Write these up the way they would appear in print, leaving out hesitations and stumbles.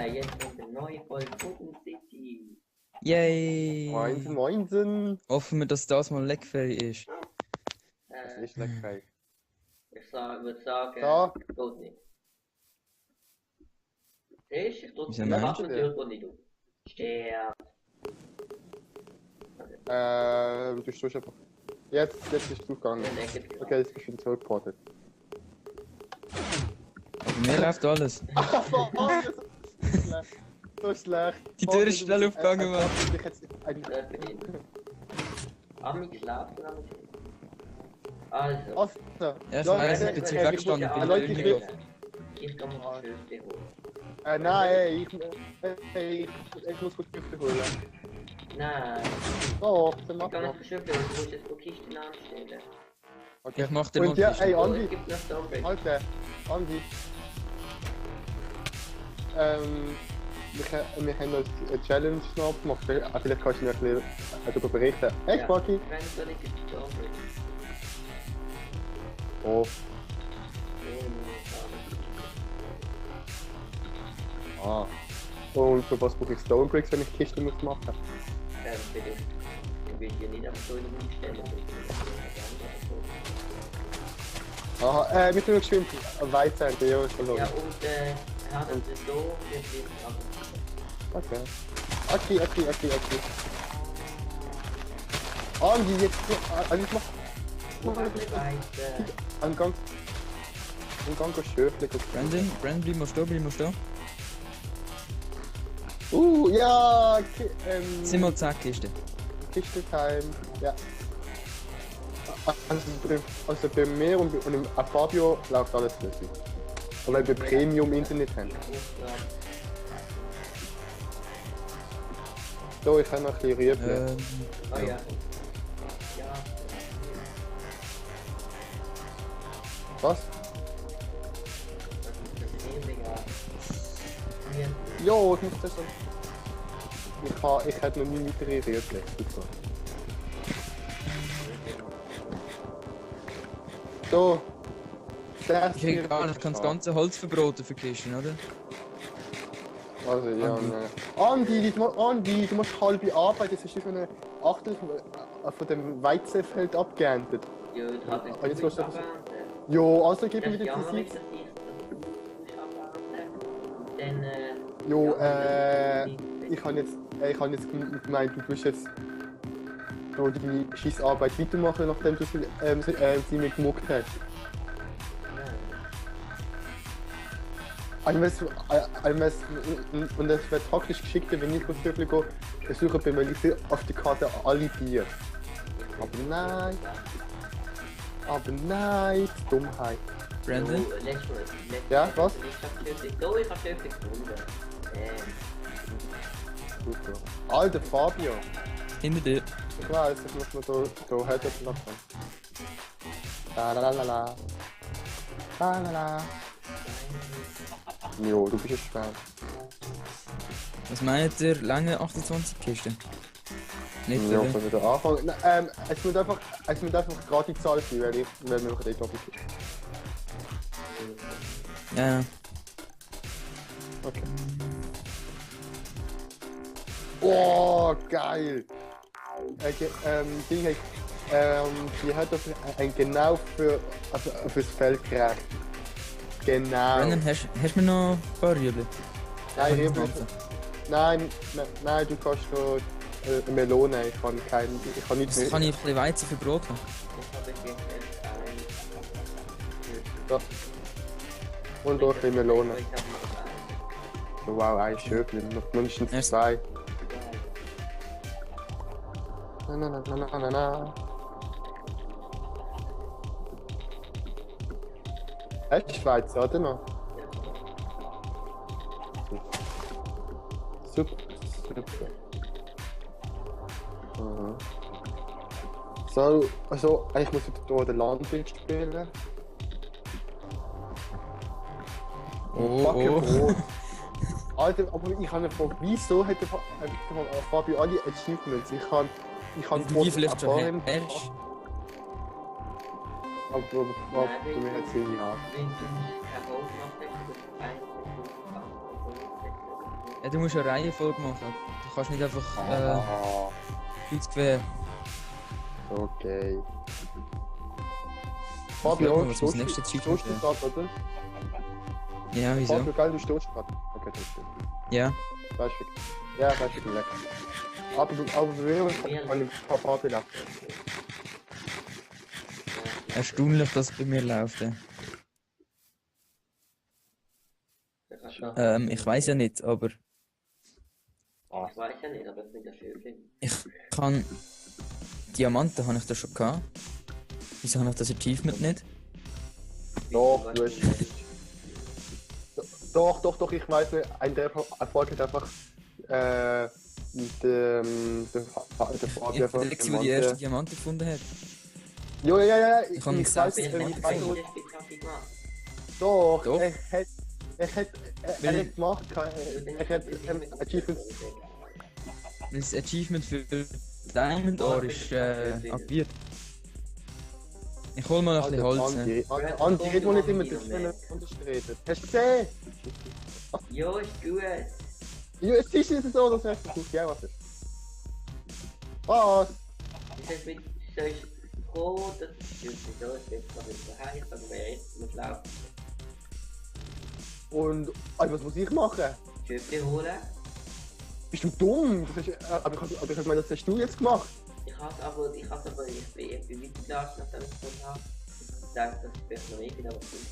jetzt kommt eine neue Folge Pudding City. Yay! Moinsen, moinsen. Hoffen wir, dass das mal leckfähig ist. Das ist lecker. Würde sagen, Da. geht nicht. Siehst du, ich drücke Wieso den meinst Button, du? der geht nicht auf. Sterb. Du stehst einfach. Jetzt ist es aufgegangen. Okay, jetzt bist du wieder zurückgeportet. Aber mir läuft alles. So schlecht. Die Tür ist schnell aufgegangen, Mann. Ami schlafen, Ami. Also, Also, Ja, ich weiß, ich bin zu weggestanden, bin Leute, in ich die will. Tür ich kann mir die Schöpfe holen. Nein, ich muss kurz Gifte holen. Nein, Doch, dann ich mach kann mal. nicht verschöpfen, du musst jetzt die Kisten anstellen. Okay. Ich mach dir mal Und ja, Kiste. ey, Oh, es Andi, gibt noch Stonebreak. Alter, Andi. Wir haben uns eine Challenge noch gemacht. Vielleicht kannst du mir ein bisschen darüber berichten. Echt, Ja. Bucky? Wenn es nicht gibt, Stonebreak. Oh, ah. Und für was brauche ich Stonebricks, wenn ich Kisten muss machen? Bitte. Ich will dir nicht einfach so in den Mund stellen. Aha, wir tun noch geschwind Weizen, der ist verloren. Ja, und er hat das so, jetzt wird es Okay. Okay. Andi, jetzt. Also ich mach. Ein ganz schöflich. Brandon, bleib mal stehen, Ja! Sind mal zack, Kiste. Kiste-Time. Ja. Also bei mir und im Fabio läuft alles flüssig. Und weil wir Premium-Internet haben. So, ich habe noch ein bisschen Rüebli. Oh ja. Ja. Was? Das ist mega. Jo, ich muss das so. Ich hätte noch nie weitere Rüebli. Super. So. Ich krieg gar nicht, ich kann das ganze Holz verbraten für Kisten, oder? Also, ja, Andi. ne. Andi, du musst halbe Arbeit, das ist wie so eine Achtel von dem Weizenfeld abgeerntet. Ja, das hat Ah, jetzt musst du aber. Jo, also gib mir Das wieder ist die ja Zeit. Dann, Jo, ja, ich habe jetzt gemeint, du tust jetzt so deine Scheissarbeit weitermachen, nachdem du sie mir gemuckt hast. Und es wäre taktisch geschickter, wenn ich das wirklich versuche, bei mir auf die Karte alle Bier. Aber nein, Dummheit. Brandon? Ja, was? Ich hab Schöpfe gefunden. Super. Alter Fabio. Hinter dir. Ich weiß, ich muss mir so Header machen. La. Jo, du bist ein Schwein. Was meint ihr? Lange 28 Kisten? Nicht, Ja, oder? von der Anfang. Es muss einfach gerade die Zahl sein, weil wir noch nicht doppelt ist. Ja. Okay. Oh, geil! Die hat das genau fürs Feld gerecht. Genau. Brandon, hast du mir noch ein paar Rüebli? Nein, Ich ich kann das nein, du kannst nur eine Melone. Ich kann nichts Kann ich ein bisschen Weizen verbraten? Ja. Und auch ein bisschen Melone. Wow, ein Schöpfchen, noch mindestens Erst- 2. Na. Hast du Schweiz, oder noch? Super. Aha. So, also, eigentlich muss ich hier den Landwirt spielen. Oh. Alter, aber ich habe eine Frage, wieso hat der Fabio alle Achievements? Ich kann Die vielleicht schon hast. Aber du mir hat sie ja. Wenn du kein Gold gemacht hast, Ja, du musst eine Reihenfolge machen. Du kannst nicht einfach Ah, kreuz quer. okay. Fabio, Fabio, was das stehst nächste du Achievement wäre. gerade, oder? Ja, wieso? Fabio, geil, du stehst gerade. Okay, das stimmt. Ja. Das ist wirklich. Ja, das ist wirklich lecker. Aber wir kann ich ein paar Fabio lassen. Erstaunlich, dass es bei mir läuft. Ja. Ich weiß ja nicht, aber Ich weiß ja nicht, aber es sind ja viele. ich kann. Diamanten habe ich da schon gehabt. Wieso habe ich das Achievement nicht? Doch, du hast. Doch, ich weiß nicht. Ein der Erfolg hat einfach. Der Fabio Ich bin der, wo die erste Diamante gefunden hat. Ja. Ich kann Ich nicht weiß selbst nicht, die ich Diamante weiß gefunden. nicht. Doch, Doch. er hat gemacht. Er hat Achievements. Das Achievement für Diamond Ore ist aktiviert. Ich hol mal noch ein bisschen Holz. Ne? Andi, red mal nicht immer dazwischen reden. Hast du gesehen? Ja, ist gut. Ja, es ist nicht so, dass er gut ja, was ist. Was? Ich sag mit, soll ich froh, dass es so ist, jetzt noch nicht so heiß, aber wer jetzt muss laufen. Und was muss ich machen? Schöpfe holen. Bist du dumm? Das ist, aber ich meine, das hast du jetzt gemacht. Ich bin weitergelaufen, nachdem ich es gefunden habe. Ich sage, dass ich vielleicht noch nicht wieder was finde.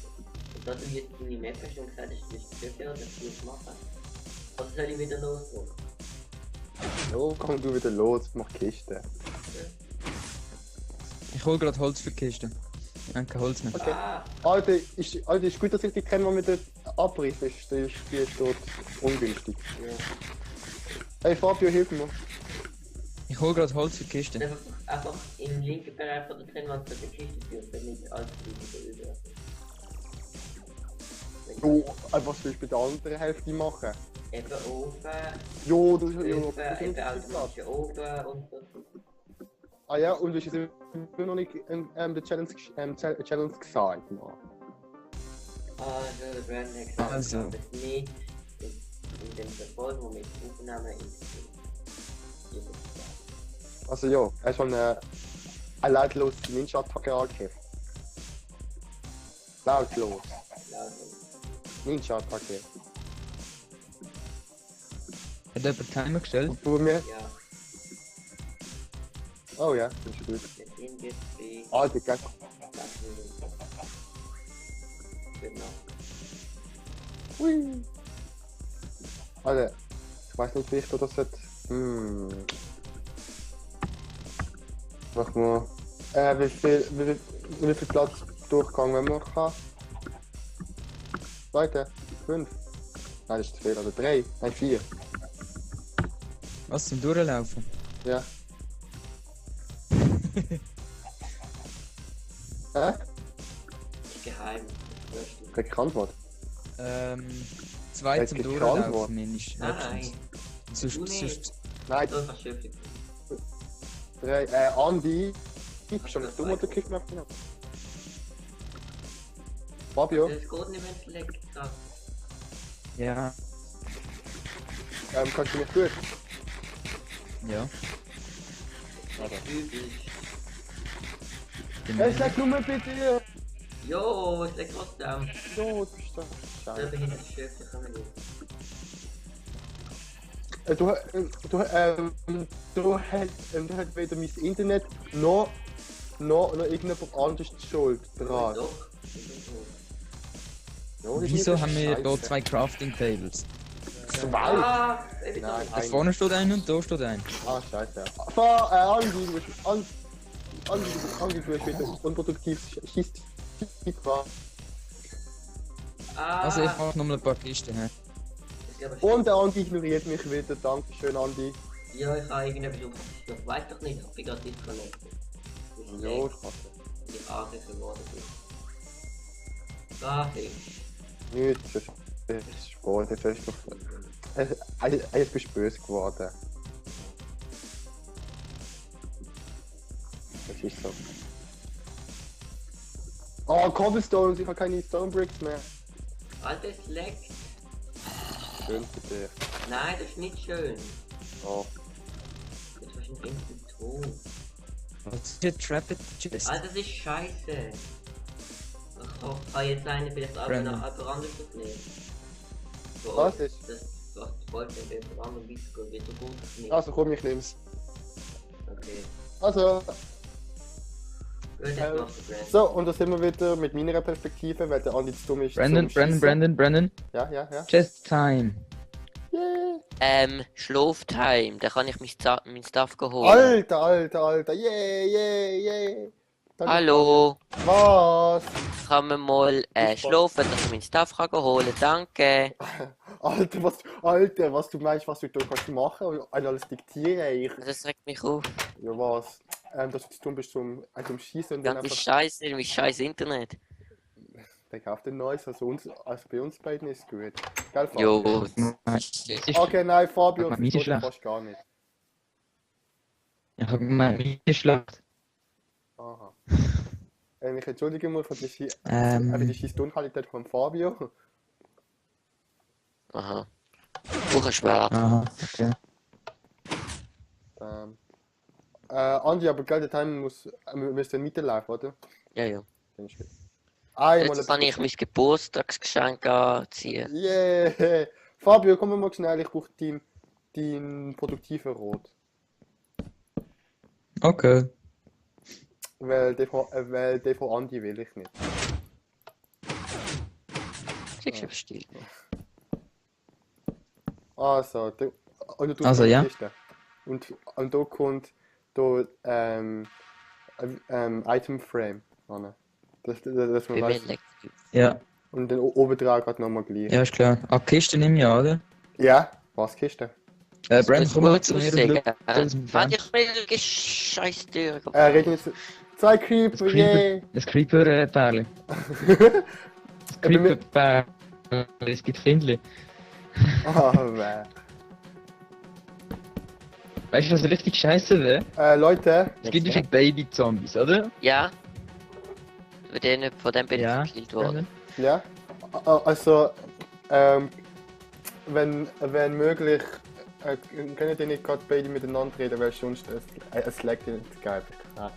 Und da du jetzt deine Map hast und gesagt hast, du bist Schöpfe, dass du es machen. Also soll ich wieder losgehen? So, komm du wieder los, mach Kiste. Ich hol gerade Holz für die Kiste. Ich habe kein Holz mehr. Okay. Ah, Alter, ist gut, dass ich dich kenne, mit der Abriss ist. Der Spiel ist dort ungünstig. ja. Hey Fabio, hilf mir. Ich hol gerade Holz für die Kiste. Einfach im linken Bereich von der Trennwand für die Kiste führen, wenn nicht alles über. Du, was willst du bei der anderen Hälfte machen? Eben Ofen, Jo, das ist eben ja automatische Ofen und so. Ah ja, und du hast jetzt immer noch nicht der Challenge gesagt. No. Also, der Brandnext Also. hat es nicht in dem Erfolg, wo wir aufnehmen, Also ja, er ist schon eine lautlose Ninja-Attacke angegriffen. Lautlos. Ninja-Attacke. Hat jemand Timer gestellt? Und du mir? Ja, Oh ja, das ist gut. wir sind jetzt bei Alter, geil. 6 Minuten. Genau. Hui. Alter, ich weiß nicht, wie ich das jetzt. Mach mal. Wie viel Platz Durchgang wenn man kann? Leute, 5. Nein, das ist zu viel. Oder 3. Nein, 4. Was zum Durchlaufen? Ja. Hä? Ist geheim. Krieg ich Antwort? Zwei Jetzt zum gibt's keine Durchlaufen Antwort. mindestens. Nein, Sonst, du nicht. sonst, Nein, so was Schöpfe. 3. Andi. Ich bin schon nicht dumm oder kriegt man auf den ab? Fabio, Das geht nicht, wenn es leckt. gerade. ja, kannst du mich gut? ja. Übel. Genau. Es leckt nur bei dir! Jo, es leckt trotzdem. Jo, du bist da. Da Scheiße. bin ich das Schöpfe, kann man nicht. Du hast weder mein Internet noch irgendjemand anderes die Schuld dran. Doch. Ja, das ist Wieso nicht haben wir Scheiße. hier zwei Crafting Tables? 2? Ah, eben Nein, Da vorne steht ein und da steht ein. Ah, scheiße. Andi, du hast wieder unproduktiv schießt. Also ich mache nochmal ein paar Kisten. He. Und der Andi ignoriert mich wieder. Dankeschön, Andi. Ja, ich habe irgendwie versucht, ich weiß doch nicht, ich bin gerade disconnected. Jo, Spaß. Die Angriff geworden bin. Da ist. Nichts, das ist Sport. Jetzt bist du böse geworden. Das ist so. Oh, Cobblestones, ich habe keine Stone Bricks mehr. Alter, es leckt. Schön für dich. Nein, das ist nicht schön. Oh. Das ist wahrscheinlich irgendwie tot. Was ist hier Trapped Chest? Ah, das ist scheiße. Ich kann jetzt eine vielleicht auch Brandon. noch jemand anderes aufnehmen. So, Was ist? Das, was du wolltest, wenn jemand anderes weitergehen, wird so gut aufnehmen. Also komm, ich nehm's. Okay. Also, Gut, jetzt machst du Brandon. so, und da sind wir wieder mit meiner Perspektive, weil der Andi zu dumm ist. Brandon, zum Brandon, Schiessen. Brandon. Ja, ja, ja. Chest Time. Yeah. Schlaftime, da kann ich mein Stuff holen. Alter, yeah. Danke. Hallo, Was? kann man mal schlafen, dass ich mein Stuff kann holen, danke. Alter, was du meinst, was du da kannst machen und alles diktieren. Das regt mich auf. Ja, was? Dass du zu dumm bist zum Schießen und dann Ganze einfach... Scheiße, mein scheiß Internet. Der kauft ein neues, also bei uns beiden ist gut. Gell, Fabio? Jo. Okay, nein, Fabio, Aber meine ist das schlecht. fast gar nicht. Ich hab gemeint, meine schlecht. Aha. Ich entschuldige mal für die Ähm. Schießtonqualität von Fabio. Aha. Auch ein Schwert. Aha, okay. Andi, aber gell, der Time müsste weiterlaufen, oder? Ja. Dann ist gut. Einmal Jetzt kann ich mein Geburtstagsgeschenk anziehen. Yeah! Fabio, komm mal schnell, ich brauche dein produktiven Rot. Okay. Weil der von Andi will ich nicht. Kriegst du still. Also, und du tust Also, die ja. Kiste. Und da kommt da Item Frame an. Das man Wie weiß. will Ja, Und den Obertrag hat nochmal gleich. ja, ist klar. Ah, Kiste nehme ich an, oder? Ja, was Kiste? Brandon, komm mal zu mir aussehen. und schau aus dem Warte, Fenster. ich will scheiß Tür. Reden jetzt. Zwei Creeper, yeah! Das Creeper-Pärchen. Das bei mir- Creeper-Pärchen. Es gibt Kindli. Ah, weh. Weißt du, was richtig scheiße wäre? Leute, Es gibt diese Baby-Zombies, oder? Ja. Von dem bin ich Ja. gekillt worden. ja. Also, wenn möglich, können die nicht gerade beide miteinander reden, weil sonst es leckt nicht geil.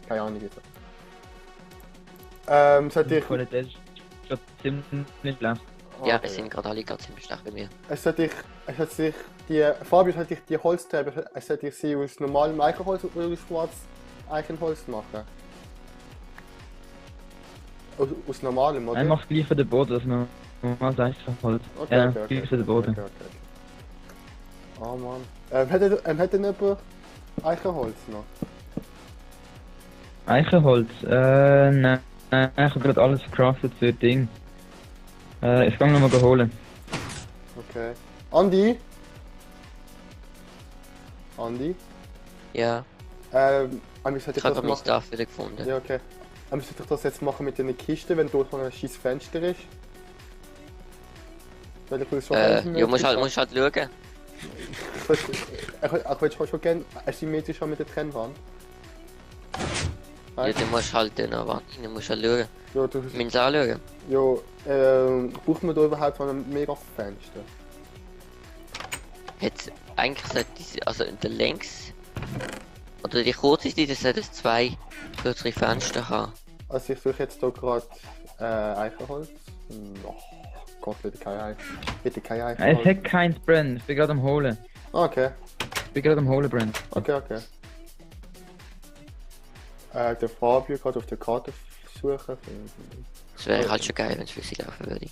Keine Ahnung wieso. Sollte Die ich. Qualität ist schon ziemlich schlecht. Ja, es sind gerade alle ganz ziemlich schlecht bei mir. Fabio, sollte ich die Holztreppe, sollte ich sie aus normalem Eichenholz oder aus schwarz Eichenholz machen? Aus normalem, oder? Nein, mach gleich für den Boden, dass man mal einfach halt. Okay, Ja, okay. gleich für den Boden. Okay. Oh Mann. Hat denn jemand Eichenholz noch? Eichenholz? Nein. Ich habe gerade alles gecraftet für Ding. Ich kann noch mal holen. Okay. Andi? Andi? Ja, Andi, sollte ich ich habe das mein machen? Stuff wieder gefunden. Ja, okay. Sollte ich das jetzt machen mit einer Kiste, wenn dort noch ein scheiß Fenster ist? Weil ich will so Ja, musst halt schauen. Ich würde schon gerne asymmetrisch haben mit der Trennwand. Ja, du musst halt noch warten, du musst halt schauen. Ja, du, Du musst anschauen. ja, braucht man da überhaupt so ein mega Fenster? Jetzt, eigentlich sollte diese, also in der längs, oder die kurze Seite sollte es 2 kürzere Fenster haben. Also ich suche jetzt hier gerade Eichenholz. Oh Gott, bitte kein Es Eichenholz. hat keins, Brandon. Ich bin gerade am Holen. Okay, Ich bin gerade am Holen, Brandon. okay. Der Fabio gerade auf der Karte suchen. Das wäre halt schon geil, wenn es flüssig laufen würde.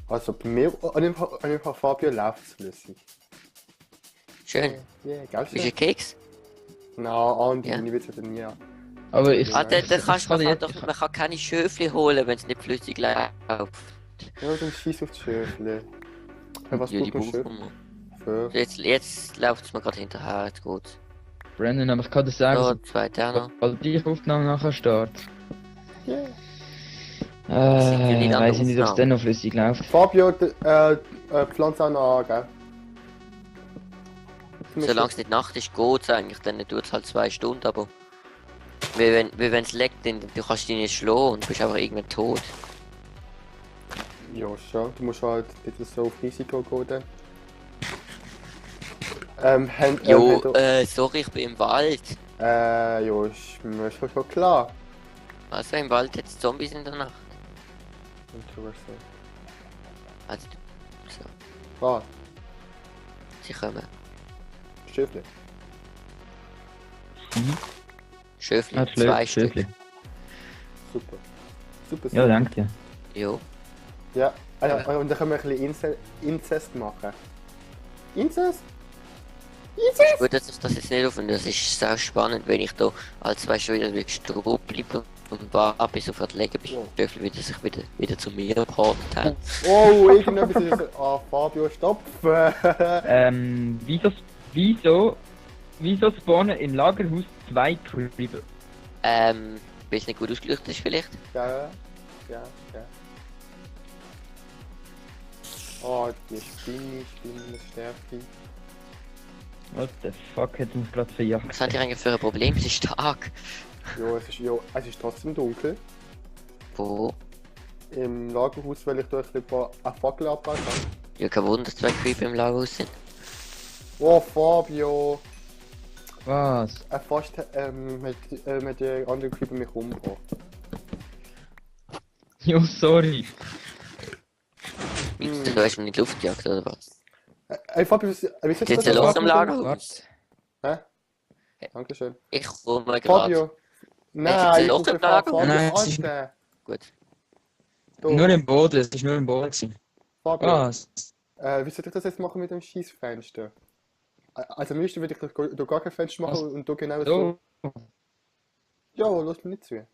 Also bei mir, an dem Fall Fabio läuft es flüssig. Schön. Yeah, geil. Bist du ein Keks? Na, Andi, Ja. ich will es nie. Aber ich. Ah, dann kannst kann man, jetzt- doch, man kann keine Schöfli holen, wenn es nicht flüssig läuft. Ja, dann schieß auf die Schöfle. Ja, was Ja, die braucht man braucht Schöfle? man. Für? Jetzt läuft es mir gerade hinterher, jetzt geht's. Brandon, aber ich kann dir sagen, So, 2 Terner. sobald die Aufnahme nachher startet. Yeah. sind ja nicht an der Weiß ich nicht, ob es Aufnahme. dann noch flüssig läuft. Fabio, pflanz auch noch an, gell? Solange es nicht Nacht ist, geht's eigentlich, dann tut es halt 2 Stunden, aber... Weil wenn es leckt, dann du kannst dich nicht schlagen und bist einfach irgendwann tot. Ja, schon. Du musst halt nicht so auf Risiko gehen. Dann. Jo, sorry, ich bin im Wald. Jo, ist mir schon klar. Also im Wald hat es Zombies in der Nacht. Interessant. Also, so, Was? sie kommen. Schöfli. Schöfli, Ah, 2 Stück. Schöfli. Super. Super, Ja, super. danke dir. Jo. Ja, und dann können wir ein bisschen Inzest machen. Inzest? Ist gut, dass ich das jetzt nicht aufnehme. Das ist sehr spannend, wenn ich da als weißt du wieder wie Stroh bleibe und warte, bis sofort legen, bis Schöfli sich wieder zu mir gebracht hat. Oh, irgendetwas ist... Ah, Fabio, stopp! Wieso spawnen im Lagerhaus 2 Creeper? Weil es nicht gut ausgeleuchtet ist vielleicht. Ja. Oh, die Spinnenstärke. What the fuck, hat uns gerade verjagt. Was hat ihr eigentlich für ein Problem? Es ist Tag. Es ist trotzdem dunkel. Wo? Im Lagerhaus, weil ich da ein paar Fackel abbauen kann. Ja, kein Wunder, dass 2 Creeper im Lagerhaus sind. Oh, Fabio! Was? Fast mit der anderen Creeper mich umgebracht. Jo, sorry. Du hast mich in die Luft gejagt, oder was? Ey, Fabio, wie soll ich Sitzt ihr los im Lagerhaus? Hä? Dankeschön. Ich komme gerade. Fabio! Nein, ich Loch muss im den Fabio Lagerhaus? Nein, es ist- Alter! Gut. Da, Nur im Boden, es ist nur im Boden gewesen. Fabio, Was? wie soll ich das jetzt machen mit dem Schießfenster? Also am liebsten würde ich da gar kein Fenster machen Was? und da genau so. So. Ja, lass mich nicht zu.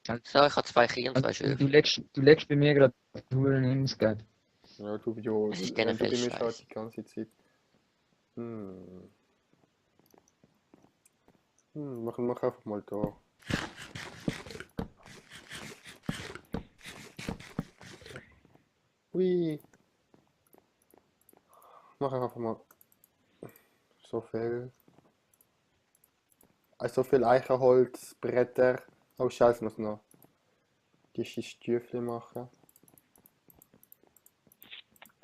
So, ich habe 2 Kinder und 2 Also, Schöfli. du legst bei mir gerade Huren ins Geld. Ja, du Es ist du generell bei mir scheiße. schaust die ganze Zeit. Mach einfach mal da. Hui. Mach einfach mal so viel. So viel Eichenholz, Bretter. Oh Scheiße, muss noch die Stiefel machen.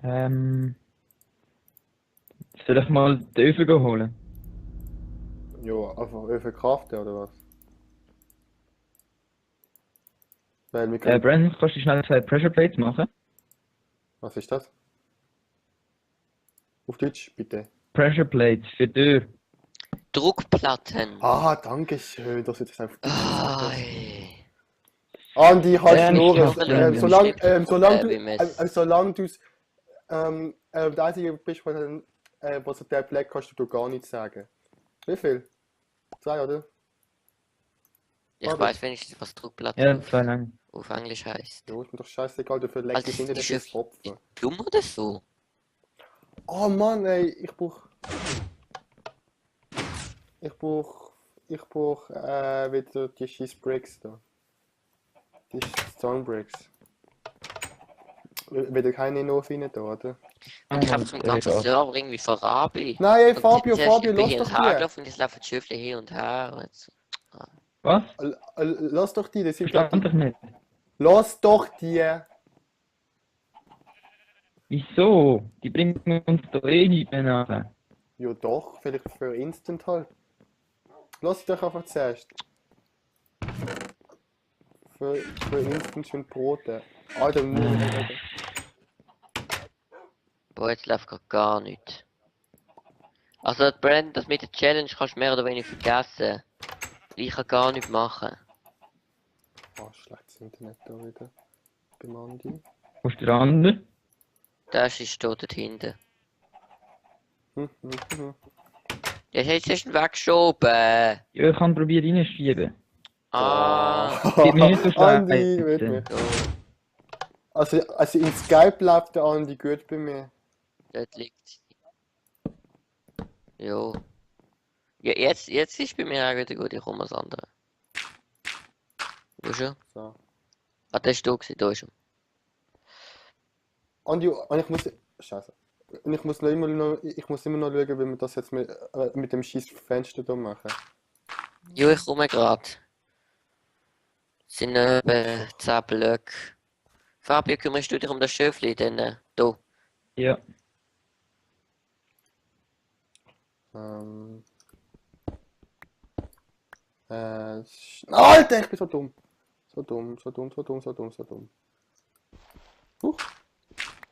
Soll ich mal den Öfen holen? Ja, einfach Öfen craften oder was? Weil wir können... Brandon, kannst du schnell 2 Pressure Plates machen? Was ist das? Auf Deutsch, bitte. Pressure Plates für die Tür. Druckplatten. Ah, danke schön, dass du das einfach Ai. Andi, halt Ja, nur, nicht schlimm. solange du der Einzige bist, was der Black kannst du gar nichts sagen. Wie viel? 2, oder? Ich weiß wenigstens, was Druckplatten Ja, 2 lang. auf Englisch heißt. Ja, ist mir doch scheißegal, dafür leg Also, ich hinter ist dir es- Tropfen. Dumm oder so? Oh Mann, ey, ich brauch wieder die scheiß Bricks da. Die Stone Bricks. Wieder keine Enough rein da, oder? Und ich habe zum ganzen Server irgendwie verrabi. Nein, ey, Und Fabio, zuerst- Fabio, ich bin lass hin doch und her die. gelaufen und jetzt laufen die Schöfli hin und her. Und jetzt. Was? Lass doch die, das sind Verstand ich nicht. Lass doch die. Wieso? Die bringen uns doch eh nicht mehr nach. Ja doch, vielleicht für Instant halt. Lass doch einfach zuerst. Für Instant schön Brote. Alter, Boah, jetzt läuft grad gar nicht. Also, Brandon, das mit der Challenge kannst du mehr oder weniger vergessen. Ich kann gar nicht machen. Oh, schlechtes Internet da wieder. Beim Andi. Wo ist der andere? Das ist dort hinten. Hm. Ja, jetzt hast du ihn weggeschoben. Ja, ich kann probieren reinschieben. Ah. Gib mir nicht so schlecht. Andi, mit mir. So, Also in Skype läuft der Andi gut bei mir. dort liegt sie. Jo. Ja, jetzt ist bei mir auch wieder gut, ich komme als andere. Wo schon? So. Ah, das ist du gewesen, da ist er. Andi, und ich muss. Scheiße. Und ich muss immer noch schauen, wie wir das jetzt mit dem scheiß Fenster da machen. Jo, ich komme gerade. Es sind etwa 10 Blöcke. Fabio, kümmerst du dich um das Schöfli, denn da. Ja. Ähm. Alter, ich bin so dumm. So dumm. Huch,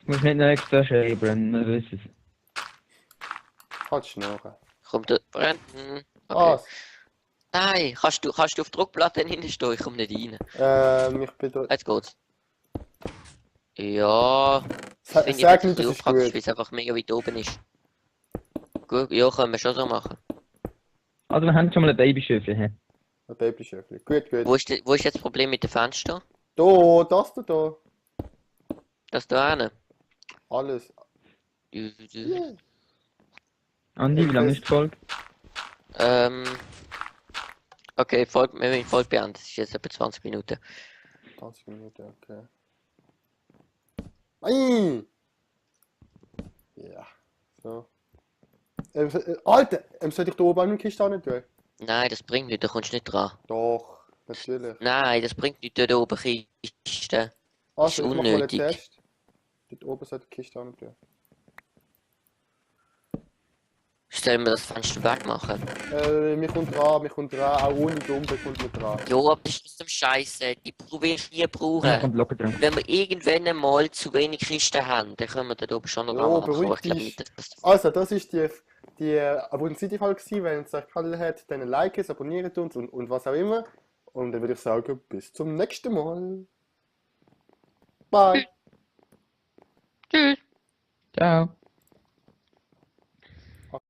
Ich muss nicht noch extra schreiben, wir wissen es. halt schnurren. Kommt der Brandon? Okay. Was? Nein, kannst du auf die Druckplatte hinstehen? Ich komme nicht rein. Ich bin da. Jetzt geht's. Ja, Sag finde ich nicht, jetzt ein das bisschen ist unpraktisch, gut. weil es einfach mega weit oben ist. Gut, ja, können wir schon so machen. Also wir haben schon mal ein Babyschöfchen. Hä? Ein Babyschöfli. Gut. Wo ist jetzt das Problem mit dem Fenster? Da, das da. Das da hinten? Alles. Andi, wie lange ist die Folge? Okay, wir müssen Folge beenden. Es ist jetzt etwa 20 Minuten. 20 Minuten, okay. Ai! Ja, so. Alter, soll ich da oben eine Kiste nicht tun? Nein, das bringt nichts, da kommst du nicht dran. Doch, natürlich. Nein, das bringt nichts, dort oben Kiste. Das ist Also, ich mach mal einen unnötig. Test. Dort oben soll die Kiste nicht tun. Sollen wir das Fenster wegmachen? Mir kommt dran, auch ohne Dumpe kommt mir dran. Ja, aber das ist zum Scheiße. Die wirst du nie Ja, brauchen. kommt locker dran. Wenn wir irgendwann mal zu wenig Kisten haben, dann können wir dort oben schon noch Ja, dran machen. Aber beruhig ich glaube dich. nicht, dass das... Also, das ist die Abonnentionsfolge gewesen. Wenn es euch gefallen hat, dann like es, abonniert uns und was auch immer. Und dann würde ich sagen, bis zum nächsten Mal. Bye. Tschüss. Ciao.